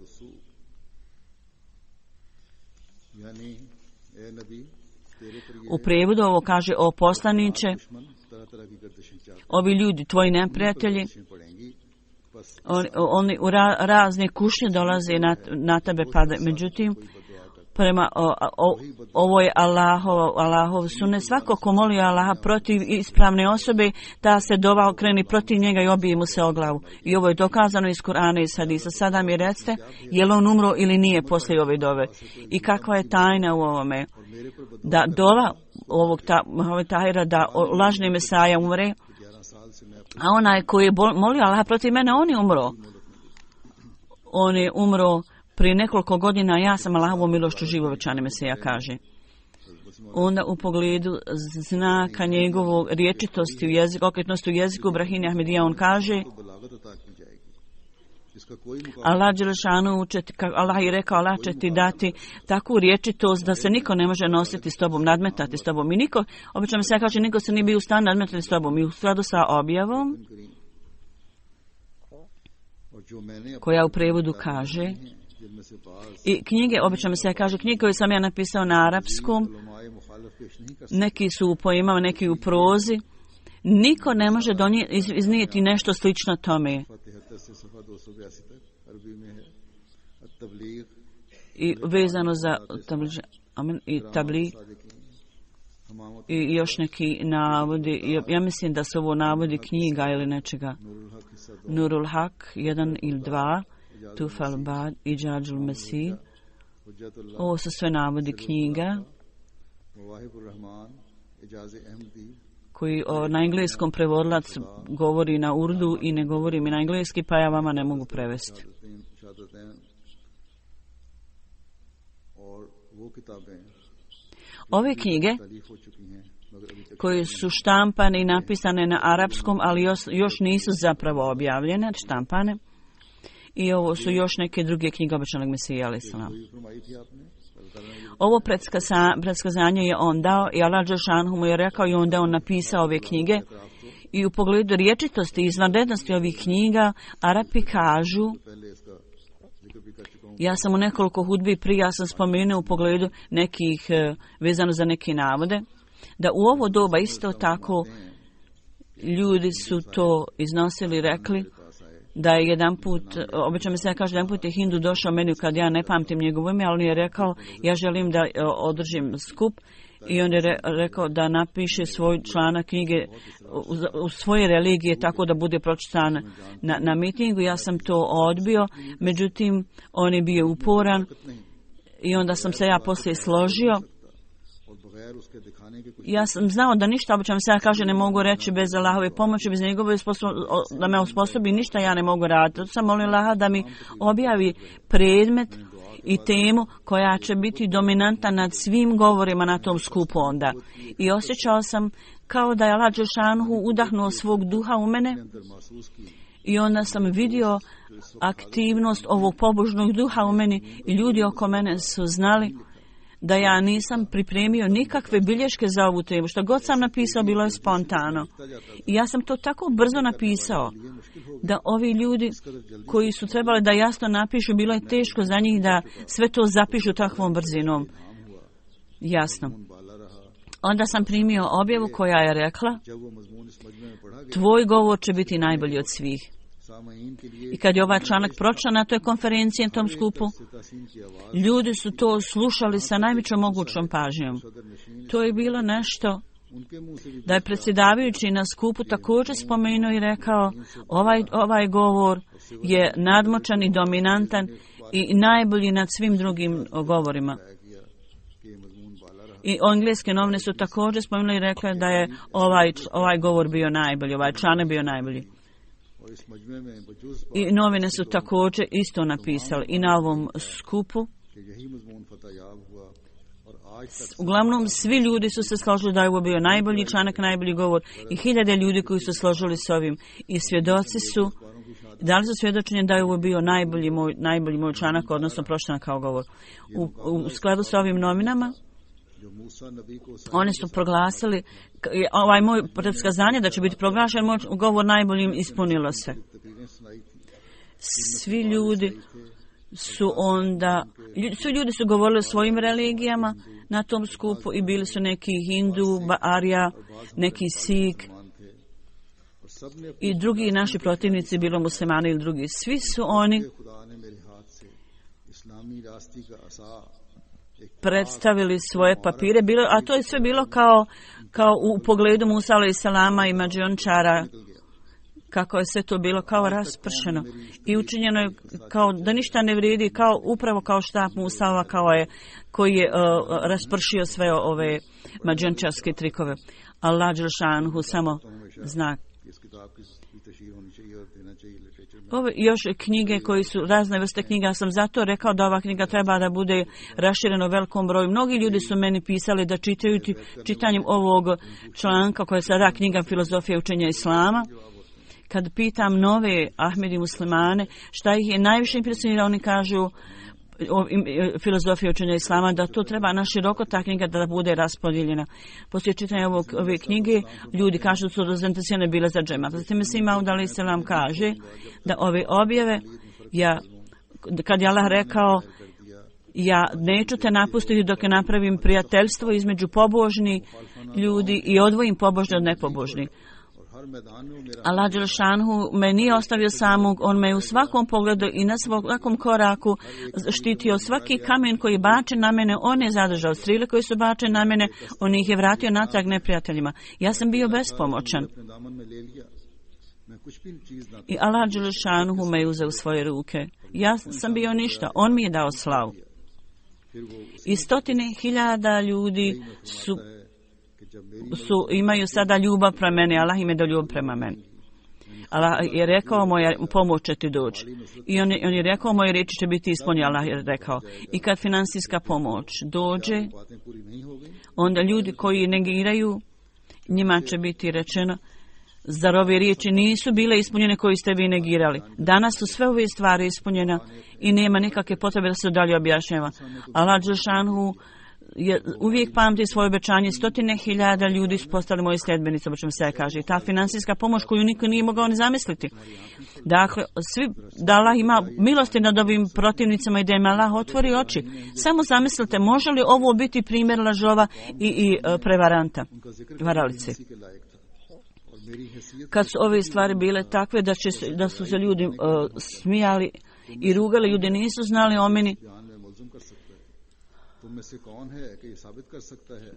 u prijevodu ovo kaže: o poslaniče, ovi ljudi, tvoji neprijatelji, oni u razne kušnje dolaze na tebe pada. Međutim, prema ovo je Allahov sunnet. Svako ko moli Allaha protiv ispravne osobe, ta se dova okreni protiv njega i obije mu se o glavu. I ovo je dokazano iz Kur'ana i iz hadisa. Sada mi recite, je li on umro ili nije poslije ove dove? I kakva je tajna u ovome? Da dova ovog Tahira da lažni Mesaja umre, a onaj koji je molio Allaha protiv mene, on je umro. On je umro prije nekoliko godina, ja sam Allahovom milošću živo, večani Mesija kaže. Onda u pogledu znaka njegovog riječitosti u jeziku, okretnosti u jeziku, Brahini Ahmedija, on kaže: Allah dželešanu, Allah je rekao, Allah će ti dati takvu riječitost da se niko ne može nositi s tobom, nadmetati s tobom. I niko, obično se kaže, niko se nije bio u stanju nadmetati s tobom. I u skladu sa objavom, koja u prevodu kaže, i knjige, obično se kaže, knjige koje sam ja napisao na arapskom, neki su u poimama, neki u prozi, niko ne može iznijeti nešto slično tome. I vezano za tabligh i još neki navodi, ja mislim da su ovo navodi knjiga ili nečega. Nurul Hak 1 ili 2, Tufal Bad i Džadžul Mesih. Ovo su sve navodi knjiga koji na engleskom prevodilac govori na urdu i ne govori mi na engleski, pa ja vama ne mogu prevesti. Ove knjige koje su štampane i napisane na arapskom, ali još nisu zapravo objavljene, štampane. I ovo su još neke druge knjige običanog Mesija alejhi selam. Ovo predskazanje je on dao i Allah dželešanu mu je rekao i onda on napisao ove knjige. I u pogledu riječitosti i izvanrednosti ovih knjiga, Arapi kažu, ja sam u nekoliko hudbi prije, ja sam spomenuo u pogledu nekih, vezano za neke navode, da u ovo doba isto tako ljudi su to iznosili, rekli, da je jedan put, obično mi se kaže, jedan put je Hindu došao meni kad ja ne pamtim njegovo ime, ali on je rekao, ja želim da održim skup, i on je rekao da napiše svoj članak knjige u svoje religije tako da bude pročitan na mitingu. Ja sam to odbio, međutim on je bio uporan i onda sam se ja poslije složio. Ja sam znao da ništa, obično se ja kaže, ne mogu reći bez Allahove pomoći, bez njegove da me osposobi, ništa ja ne mogu raditi. To sam molio Allaha da mi objavi predmet i temu koja će biti dominantna nad svim govorima na tom skupu onda. I osjećao sam kao da je Allah dželešanu udahnuo svog duha u mene i onda sam vidio aktivnost ovog pobožnog duha u meni i ljudi oko mene su znali da ja nisam pripremio nikakve bilješke za ovu temu. Što god sam napisao bilo je spontano. I ja sam to tako brzo napisao da ovi ljudi koji su trebali da jasno napišu, bilo je teško za njih da sve to zapišu takvom brzinom. Jasno. Onda sam primio objavu koja je rekla, tvoj govor će biti najbolji od svih. I kad je ovaj članak pročan na toj konferenciji, na tom skupu, ljudi su to slušali sa najvećom mogućom pažnjom. To je bilo nešto da je predsjedavajući na skupu također spomenuo i rekao, ovaj govor je nadmoćan i dominantan i najbolji nad svim drugim govorima. I engleske novine su također spomenuli i rekli da je ovaj govor bio najbolji, ovaj članak bio najbolji. I novine su također isto napisali i na ovom skupu. Uglavnom, svi ljudi su se složili da je ovo bio najbolji članak, najbolji govor i hiljade ljudi koji su složili s ovim. I svjedoci su, dali su svjedočenje da je ovo bio najbolji moj članak, odnosno pročitan kao govor. U skladu s ovim novinama, oni su proglasili, ovaj moj predskazanje da će biti proglašen moj govor najboljim ispunilo se. Svi ljudi su govorili o svojim religijama na tom skupu i bili su neki Hindu, Arija, neki Sikh i drugi naši protivnici, bilo muslimani ili drugi. Svi su oni predstavili svoje papire, a to je sve bilo kao u pogledu Musa alejselama i mađiončara, kako je sve to bilo kao raspršeno i učinjeno je kao da ništa ne vrijedi, upravo kao štap Musava koji je raspršio sve ove mađiončarske trikove. Allah dželšanhu samo zna. Ove još knjige koji su razne vrste knjiga, sam zato rekao da ova knjiga treba da bude raširena u velikom broju. Mnogi ljudi su meni pisali da čitanjem ovog članka koja je sada knjiga Filozofija učenja Islama, kad pitam nove Ahmedi muslimane šta ih je najviše impresioniralo, oni kažu Filozofija učenja Islama, da to treba naširoko ta knjiga da bude raspodijeljena. Poslije čitanja ove knjige ljudi kažu da su zainteresirane bile za džemat. Zatim Mesih Maud alejselam kaže da ove objave, kad je Allah rekao ja neću te napustiti dok ne napravim prijateljstvo između pobožnih ljudi i odvojim pobožne od nepobožnih. Allah dželšanhu me nije ostavio samog, on me u svakom pogledu i na svakom koraku štitio. Svaki kamen koji je bačen na mene, on je zadržao. Strile koji su bačene na mene, on ih je vratio natrag neprijateljima. Ja sam bio bespomoćan. I Allah dželšanhu me uzeo u svoje ruke. Ja sam bio ništa, on mi je dao slavu. I 100.000 ljudi imaju sada ljubav prema meni, Allah im je dao ljubav prema meni. Allah je rekao, moja pomoć će ti doći. I on je rekao, moje riječi će biti ispunjene, Allah je rekao. I kad financijska pomoć dođe, onda ljudi koji negiraju, njima će biti rečeno, zar ove riječi nisu bile ispunjene koji ste vi negirali? Danas su sve ove stvari ispunjene i nema nikakve potrebe da se dalje objašnjava. Allah dželšanhu uvijek pamti svoje obećanje. 100.000 ljudi su postali moji sljedbenici, o čemu se kaže. I ta financijska pomoć koju niko nije mogao ni zamisliti. Dakle, da Allah ima milosti nad ovim protivnicama i da im Allah otvori oči. Samo zamislite, može li ovo biti primjer lažova i prevaranta, varalice? Kad su ove stvari bile takve da su se ljudi smijali i rugali, ljudi nisu znali o meni.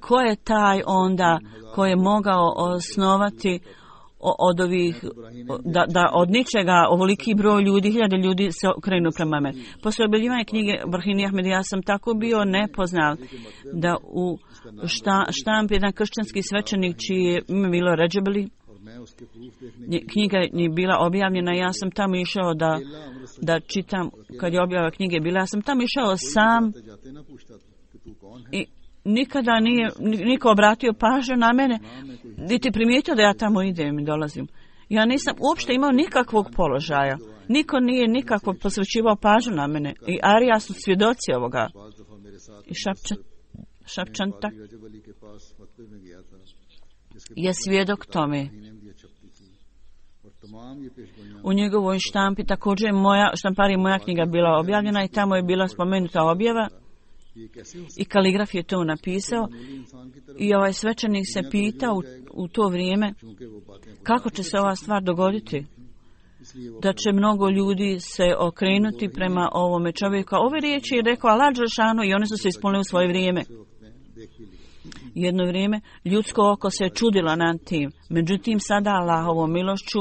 Ko je taj onda ko je mogao osnovati od ovih, da od ničega ovoliki broj ljudi, 1000 ljudi se okrenu prema meni. Posle objavljivanja knjige Brahini Ahmedi, ja sam tako bio nepoznat da u štampi jedan kršćanski svećenik čije ime bilo Ređebeli, knjiga je bila objavljena, ja sam tamo išao da čitam, kad je objava knjige bila, ja sam tamo išao sam i nikada nije niko obratio pažnju na mene, niti primijetio da ja tamo idem i dolazim. Ja nisam uopšte imao nikakvog položaja, niko nije nikakvog posvećivao pažnju na mene i Arija su svjedoci ovoga. I Šapčantak je svjedok tome. U njegovoj štampi također moja knjiga bila objavljena i tamo je bila spomenuta objava i kaligraf je to napisao i ovaj svećenik se pitao u to vrijeme kako će se ova stvar dogoditi, da će mnogo ljudi se okrenuti prema ovome čovjeku. Ove riječi je rekao Allah dželešanu i one su se ispunile u svoje vrijeme. Jedno vrijeme ljudsko oko se čudilo nad tim, međutim sada Allahovom milošću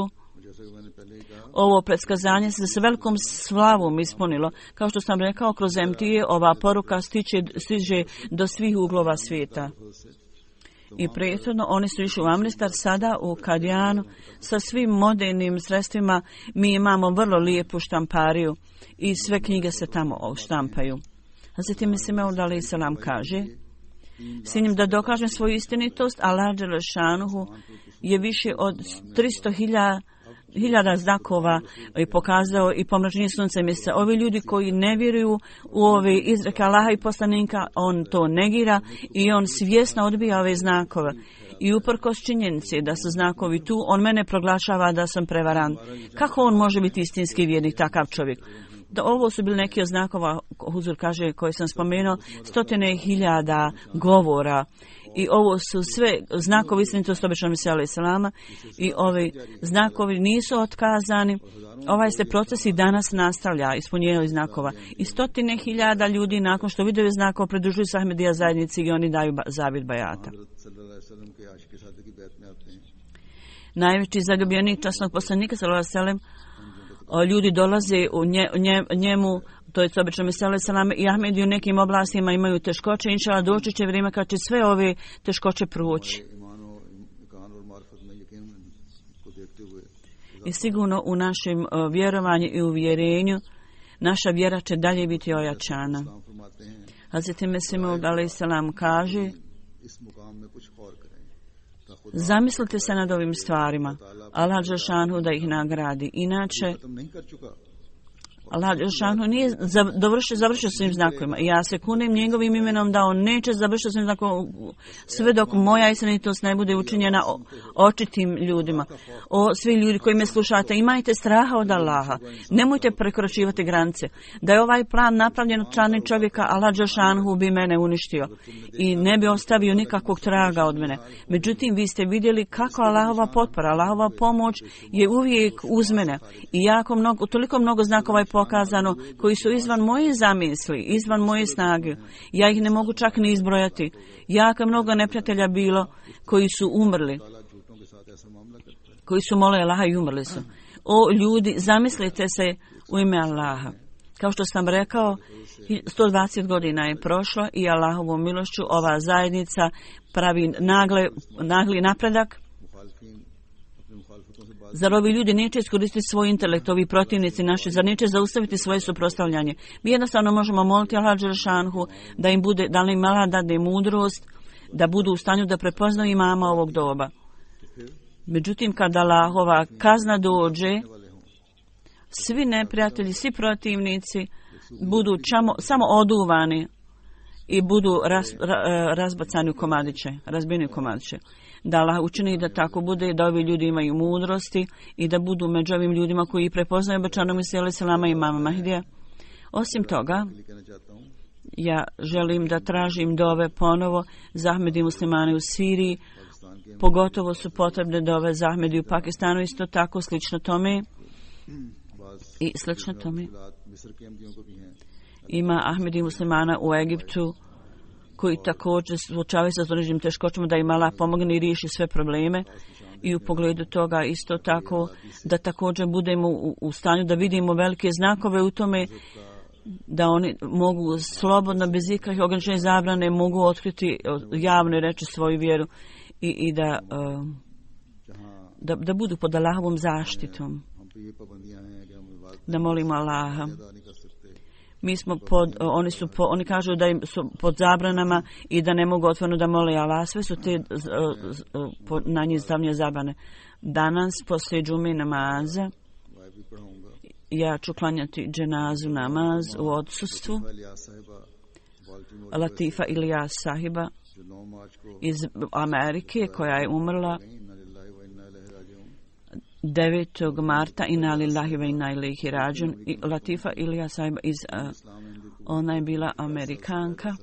ovo predskazanje se sa velikom slavom ispunilo. Kao što sam rekao, kroz MTA ova poruka stiže do svih uglova svijeta. I prethodno oni su išli u Amristar, sada u Kadijanu sa svim modernim sredstvima. Mi imamo vrlo lijepu štampariju i sve knjige se tamo štampaju. Zatim Mesih alejhi selam kaže: s njim da dokažem svoju istinitost, Allah dželešanuhu je više od 300.000 znakova pokazao i pomračenje sunca i mjeseca. Ovi ljudi koji ne vjeruju u ove izreke Allaha i poslanika, on to negira i on svjesno odbija ove znakove. I uprkos činjenici da su znakovi tu, on mene proglašava da sam prevarant. Kako on može biti istinski vjernik, takav čovjek? Ovo su bili neki od znakova, Huzur kaže, koje sam spomenuo, 100.000 govora. I ovo su sve znakovi istinitosti obećanog Mesija alejhi selama i ovi znakovi nisu otkazani. Ovaj se proces i danas nastavlja, ispunjenje znakova. I 100.000 ljudi nakon što vidjeli znakova pridružuju se Ahmedija zajednici i oni daju zavjet bajata. Najveći zaljubljenik časnog poslanika sallallahu alejhi ve sellem, ljudi dolaze u njemu, to je obično Mesija alejhi selam i Ahmedi u nekim oblastima imaju teškoće. Inšala doći će vrijeme kad će sve ove teškoće proći. I sigurno u našem vjerovanju i uvjerenju naša vjera će dalje biti ojačana. Hazreti Mesih alejhi selam kaže: zamislite se nad ovim stvarima. Allah dželešanuhu da ih nagradi. Inače, Allah dželešanuhu nije završio svim znakovima. I ja se kunem njegovim imenom da on neće završiti svim znakovima sve dok moja istinitost ne bude učinjena očitim ljudima. O svi ljudi koji me slušate, imajte straha od Allaha. Nemojte prekoračivati granice. Da je ovaj plan napravljen od strane čovjeka, Allah dželešanuhu bi mene uništio i ne bi ostavio nikakvog traga od mene. Međutim, vi ste vidjeli kako Allahova potpora, Allahova pomoć je uvijek uz mene. I toliko mnogo znakova je pokazano koji su izvan moje zamisli, izvan moje snage. Ja ih ne mogu čak ni izbrojati. Jako mnogo neprijatelja bilo koji su umrli, koji su molili Allaha i umrli su. O ljudi, zamislite se u ime Allaha. Kao što sam rekao, 120 godina je prošlo i Allahovom milošću ova zajednica pravi nagli napredak. Zar ovi ljudi neće iskoristiti svoj intelekt, ovi protivnici naši, zar neće zaustaviti svoje suprotstavljanje? Mi jednostavno možemo moliti Allah dželešanuhu da im bude, da li im Allah dade mudrost, da budu u stanju da prepoznaju imama ovog doba. Međutim, kada Allahova kazna dođe, svi neprijatelji, svi protivnici budu samo oduvani i budu razbacani u komadiće, razbijeni u komadiće. Da Allah učini da tako bude, da ovi ljudi imaju mudrosti i da budu među ovim ljudima koji prepoznaju obećanog Mesija alejhi selama i imama Mahdija. Osim toga, ja želim da tražim dove ponovo za Ahmedi muslimane u Siriji, pogotovo su potrebne dove za Ahmedi u Pakistanu, isto tako slično tome. I slično tome ima Ahmedi muslimana u Egiptu koji također suočavaju se s određenim teškoćama, da im Allah pomogne i riješi sve probleme. I u pogledu toga isto tako da također budemo u stanju da vidimo velike znakove u tome da oni mogu slobodno, bez ikakvih ograničenja zabrane, mogu otkriti javno i reći svoju vjeru i da budu pod Allahovom zaštitom. Da molimo Allaha. Mi smo oni kažu da im su pod zabranama i da ne mogu otvoreno da mole Allah. Sve su te na njih stavljene zabrane. Danas poslije džume namaza ja ću klanjati dženazu namaz u odsustvu Latifa Ilyas sahiba iz Amerike koja je umrla 9. marta inna lillahi wa inna ilaihi rađun. Latifa Ilyas sahiba ona je bila Amerikanka.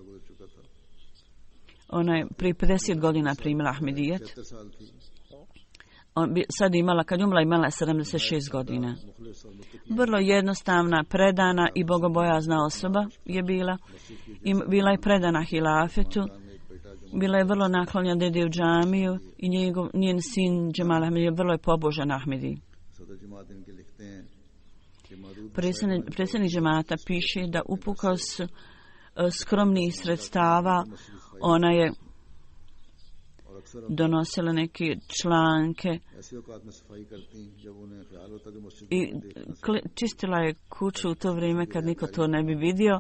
Ona je prije 50 godina primila Ahmedijet. Sad imala, kad umrla, imala 76 godina. Vrlo jednostavna, predana i bogobojazna osoba je bila. Bila je predana hilafetu. Bila je vrlo naklonjena dedi u džamiju i njen sin Džemal Ahmedi vrlo je pobožan Ahmedi. Predsjednik džemata piše da uprkos skromnih sredstava ona je donosila neke članke i čistila je kuću u to vrijeme kad niko to ne bi vidio,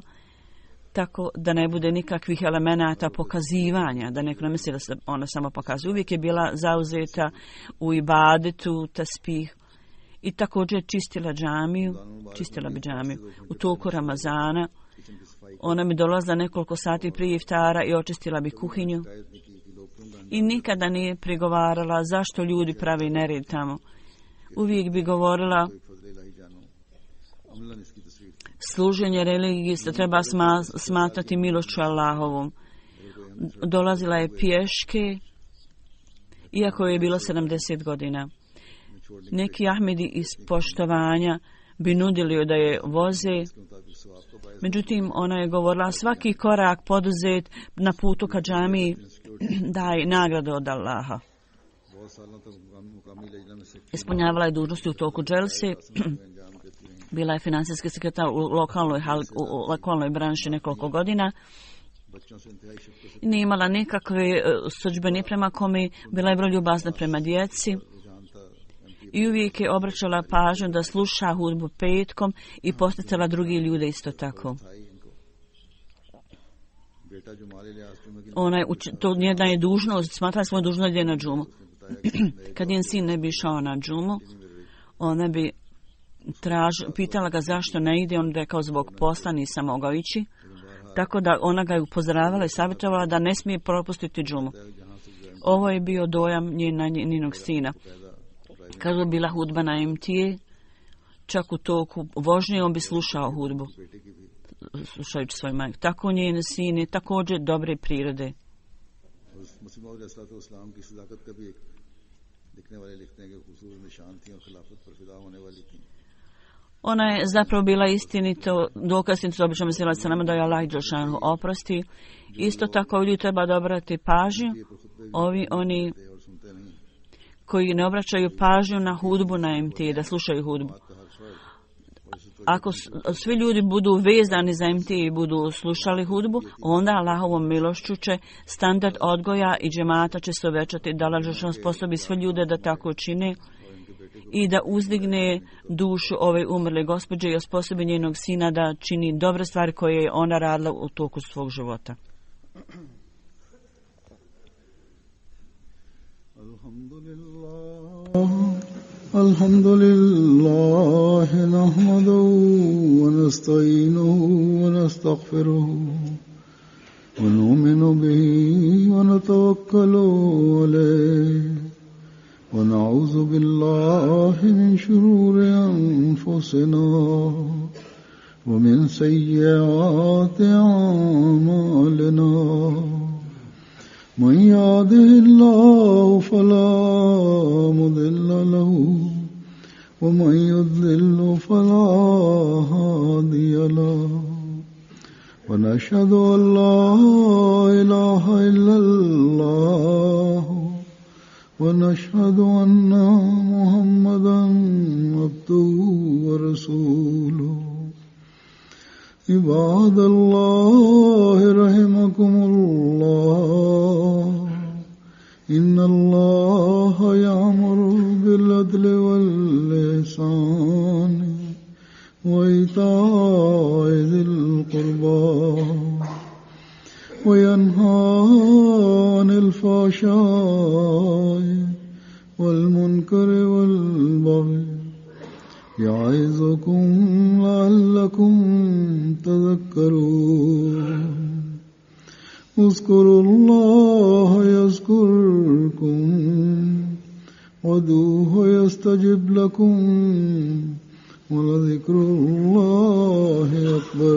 tako da ne bude nikakvih elemenata pokazivanja, da neko ne misli da se ona samo pokazuje. Uvijek je bila zauzeta u ibadetu, tasbih i također čistila bi džamiju. U toku Ramazana ona bi dolazila nekoliko sati prije iftara i očistila bi kuhinju i nikada nije prigovarala zašto ljudi pravi nered tamo. Uvijek bi govorila služenje religije se treba smatrati milošću Allahovom. Dolazila je pješke, iako je bilo 70 godina. Neki Ahmedi iz poštovanja bi nudili joj da je voze, međutim ona je govorila svaki korak poduzet na putu ka džamiji daje nagradu od Allaha. Ispunjavala je dužnosti u toku dželse, bila je financijski sekretar u lokalnoj branši nekoliko godina. Nije imala nikakve sudžbe ni prema kome, bila je vrlo ljubazna prema djeci i uvijek je obraćala pažnju da sluša hudbu petkom i posticala drugi ljude isto tako. To njena je dužnost, smatra svoju dužnost da je na džumu. Kad njen sin ne bi išao na džumu, ona bi pitala ga zašto ne ide, on rekao zbog posla nisam mogao ići, tako da ona ga je upozoravala i savjetovala da ne smije propustiti džumu. Ovo je bio dojam njenog sina. Kad je bila hudba na MTA, čak u toku vožnje on bi slušao hudbu, slušajući svoj majku. Tako njen sin je također dobre prirode. Ona je zapravo bila istinito, dokaz istinito obično mislila se nama da je Allah dželešanu oprosti. Isto tako ljudi treba da obrati pažnju, oni koji ne obraćaju pažnju na hudbu na MT, da slušaju hudbu. Ako svi ljudi budu vezani za MT i budu slušali hudbu, onda Allahovom milošću će standard odgoja i džemata će se uvećati, da Allah dželešanu sposobi sve ljude da tako čine i da uzdigne dušu ove umrle gospođe i osposobi njenog sina da čini dobre stvari koje je ona radila u toku svog života. Alhamdulillah, nahmaduhu wa nasta'inuhu wa nastaghfiruhu wa nu'minu bihi wa natawakkalu alayhi ونعوذ بالله من شرور أنفسنا ومن سيئات أعمالنا من يهده الله فلا مضل له ومن يضلل فلا هادي له ونشهد أن لا إله إلا الله ونشهد أن محمدا عبده ورسوله عباد الله رحمكم الله إن الله يأمر بالعدل والإحسان وإيتاء ذي القربى وينهى عن الفحشاء والمنكر والبغي يعظكم لعلكم تذكرون اذكروا الله يذكركم وادعوه يستجب لكم ولذكر الله أكبر